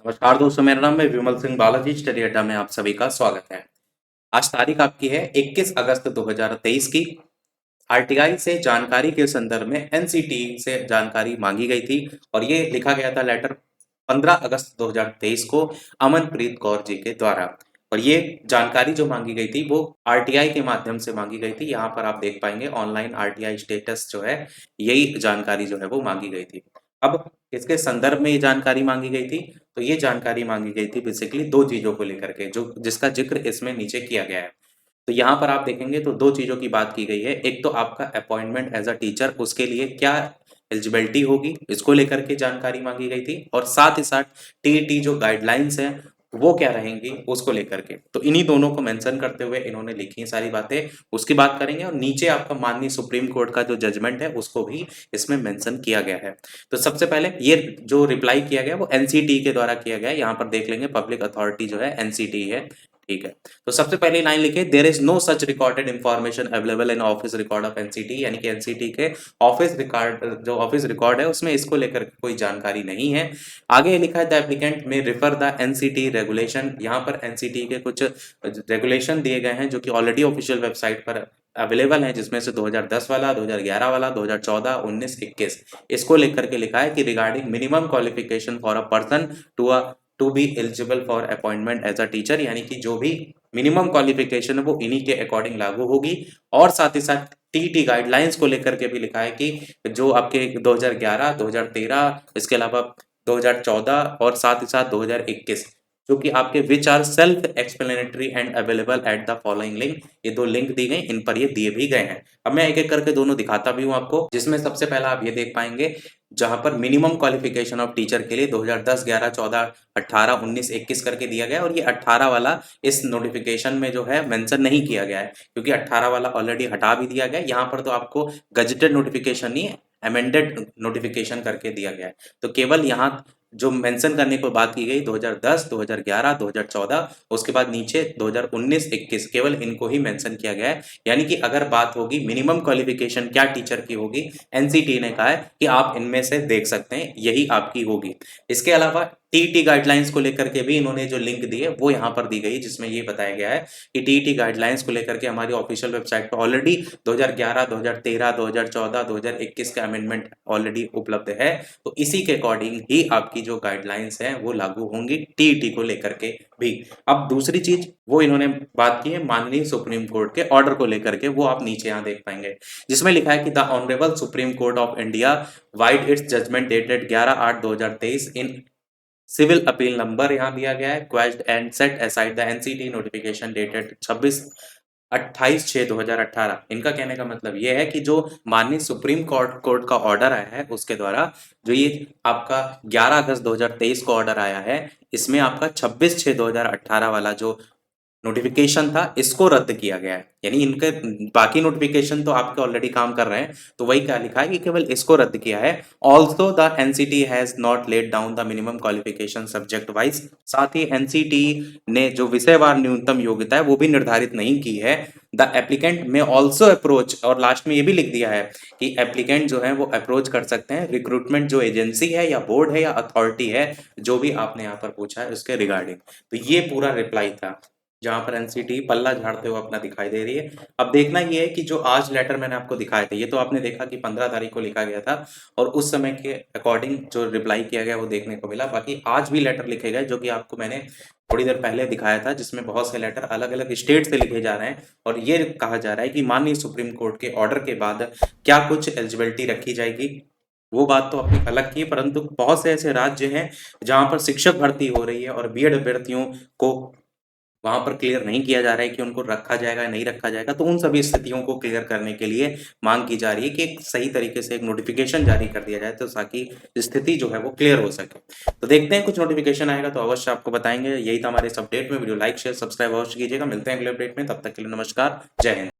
नमस्कार दोस्तों, मेरा नाम है विमल सिंह बालाजी। स्टडी अड्डा में आप सभी का स्वागत है। आज तारीख आपकी है 21 अगस्त 2023 की। आरटीआई से जानकारी के संदर्भ में एनसीटी से जानकारी मांगी गई थी और ये लिखा गया था लेटर 15 अगस्त 2023 को अमनप्रीत कौर जी के द्वारा। और ये जानकारी जो मांगी गई थी वो आरटीआई के माध्यम से मांगी गई थी। यहाँ पर आप देख पाएंगे ऑनलाइन आरटीआई स्टेटस जो है, यही जानकारी जो है वो मांगी गई थी। अब इसके संदर्भ में ये जानकारी मांगी गई थी, तो ये जानकारी मांगी गई थी बेसिकली दो चीजों को लेकर के, जो जिसका जिक्र इसमें नीचे किया गया है। तो यहाँ पर आप देखेंगे तो दो चीजों की बात की गई है। एक तो आपका अपॉइंटमेंट एज अ टीचर, उसके लिए क्या एलिजिबिलिटी होगी, इसको लेकर के जानकारी मांगी गई थी। और साथ ही साथ टीईटी जो गाइडलाइंस हैं वो क्या रहेंगी उसको लेकर के। तो इन्हीं दोनों को मेंशन करते हुए इन्होंने लिखी हैं सारी बातें, उसकी बात करेंगे। और नीचे आपका माननीय सुप्रीम कोर्ट का जो जजमेंट है उसको भी इसमें मेंशन किया गया है। तो सबसे पहले ये जो रिप्लाई किया गया वो एनसीटी के द्वारा किया गया है। यहाँ पर देख लेंगे पब्लिक अथॉरिटी जो है एनसीटी है। ठीक है, तो सबसे पहली लाइन लिखे, there is no such recorded information available in office record of NCT. यानी कि एनसीटी के ऑफिस रिकॉर्ड, जो ऑफिस रिकॉर्ड है उसमें इसको लेकर कोई जानकारी नहीं है। आगे लिखा है द एप्लीकेंट में रिफर द एनसीटी रेगुलेशन। यहाँ पर एनसीटी के कुछ रेगुलेशन दिए गए हैं जो कि ऑलरेडी ऑफिशियल वेबसाइट पर अवेलेबल है, जिसमें से 2010 वाला, 2011 वाला, 2014, 19, 21 इसको लेकर के लिखा है कि regarding minimum qualification for a person to be eligible for appointment as a teacher. यानी कि जो भी मिनिमम क्वालिफिकेशन है वो इन्हीं के अकॉर्डिंग लागू होगी। और साथ ही साथ टीटी गाइडलाइंस को लेकर के भी लिखा है कि जो आपके 2011, 2013, इसके अलावा 2014 और साथ ही साथ 2021 जो कि आपके which are self explanatory and available at the following link, ये दो लिंक दी गई, इन पर ये दिए भी गए हैं। अब मैं एक एक करके दोनों दिखाता भी हूं आपको, जिसमें सबसे पहला आप ये देख पाएंगे जहां पर मिनिमम क्वालिफिकेशन ऑफ टीचर के लिए 2010, 11, 14, 18, 19, 21 करके दिया गया है। और ये 18 वाला इस नोटिफिकेशन में जो है मेंशन नहीं किया गया है, क्योंकि 18 वाला ऑलरेडी हटा भी दिया गया है। यहाँ पर तो आपको गजेटेड नोटिफिकेशन नहीं, अमेंडेड नोटिफिकेशन करके दिया गया है। तो केवल यहाँ जो मेंशन करने को बात की गई 2010, 2011, 2014, उसके बाद नीचे 2019, 21 केवल इनको ही मेंशन किया गया है। यानी कि अगर बात होगी मिनिमम क्वालिफिकेशन क्या टीचर की होगी, एनसीटी ने कहा है कि आप इनमें से देख सकते हैं, यही आपकी होगी। इसके अलावा टीईटी गाइडलाइंस को लेकर के भी इन्होंने जो लिंक दी है वो यहाँ पर दी गई, जिसमें ये बताया गया है कि टीईटी गाइडलाइंस को लेकर के हमारी ऑफिशियल वेबसाइट पर ऑलरेडी 2011, 2013, 2014, 2021 का अमेंडमेंट ऑलरेडी उपलब्ध है। तो इसी के अकॉर्डिंग ही आपकी जो गाइडलाइंस हैं वो लागू होंगी टीईटी को लेकर के भी। अब दूसरी चीज वो इन्होंने बात की है माननीय सुप्रीम कोर्ट के ऑर्डर को लेकर के, वो आप नीचे यहाँ देख पाएंगे, जिसमें लिखा है कि the honourable supreme court of India vide its judgment dated 11/8/2023 in civil appeal number यहाँ दिया गया है, quashed and set aside the NCT notification dated 28/6/2018। इनका कहने का मतलब ये है कि जो माननीय सुप्रीम कोर्ट का ऑर्डर आया है उसके द्वारा जो ये आपका 11 अगस्त 2023 को ऑर्डर आया है, इसमें आपका 26/6/2018 वाला जो नोटिफिकेशन था इसको रद्द किया गया है। यानी इनके बाकी नोटिफिकेशन तो आपके ऑलरेडी काम कर रहे हैं, तो वही क्या लिखा है कि केवल इसको रद्द किया है। Also the NCT has not laid down the minimum qualification subject wise. साथ ही एनसीटी ने जो विषयवार न्यूनतम योग्यता है वो भी निर्धारित नहीं की है। द एप्लीकेंट में ऑल्सो अप्रोच, और लास्ट में ये भी लिख दिया है कि एप्लीकेंट जो है वो अप्रोच कर सकते हैं रिक्रूटमेंट जो एजेंसी है या बोर्ड है या अथॉरिटी है, जो भी आपने यहाँ पर पूछा है उसके रिगार्डिंग। तो ये पूरा रिप्लाई था जहां पर एनसीटी पल्ला झाड़ते हुए अपना दिखाई दे रही है। अब देखना ये है कि जो आज लेटर मैंने आपको दिखाया था, ये तो आपने देखा कि 15 तारीख को लिखा गया था और उस समय के अकॉर्डिंग जो रिप्लाई किया गया वो देखने को मिला। बाकी आज भी लेटर लिखे गए जो कि आपको मैंने थोड़ी देर पहले दिखाया था, जिसमें बहुत से लेटर अलग अलग स्टेट से लिखे जा रहे हैं और ये कहा जा रहा है कि माननीय सुप्रीम कोर्ट के ऑर्डर के बाद क्या कुछ एलिजिबिलिटी रखी जाएगी, वो बात तो अपनी अलग की है। परंतु बहुत से ऐसे राज्य हैं जहां पर शिक्षक भर्ती हो रही है और बीएड अभ्यर्थियों को वहाँ पर क्लियर नहीं किया जा रहा है कि उनको रखा जाएगा या नहीं रखा जाएगा। तो उन सभी स्थितियों को क्लियर करने के लिए मांग की जा रही है कि एक सही तरीके से एक नोटिफिकेशन जारी कर दिया जाए, तो ताकि स्थिति जो है वो क्लियर हो सके। तो देखते हैं, कुछ नोटिफिकेशन आएगा तो अवश्य आपको बताएंगे। यही था हमारे इस अपडेट में। वीडियो लाइक शेयर सब्सक्राइब अवश्य कीजिएगा। मिलते हैं अगले अपडेट में, तब तक के लिए नमस्कार, जय हिंद।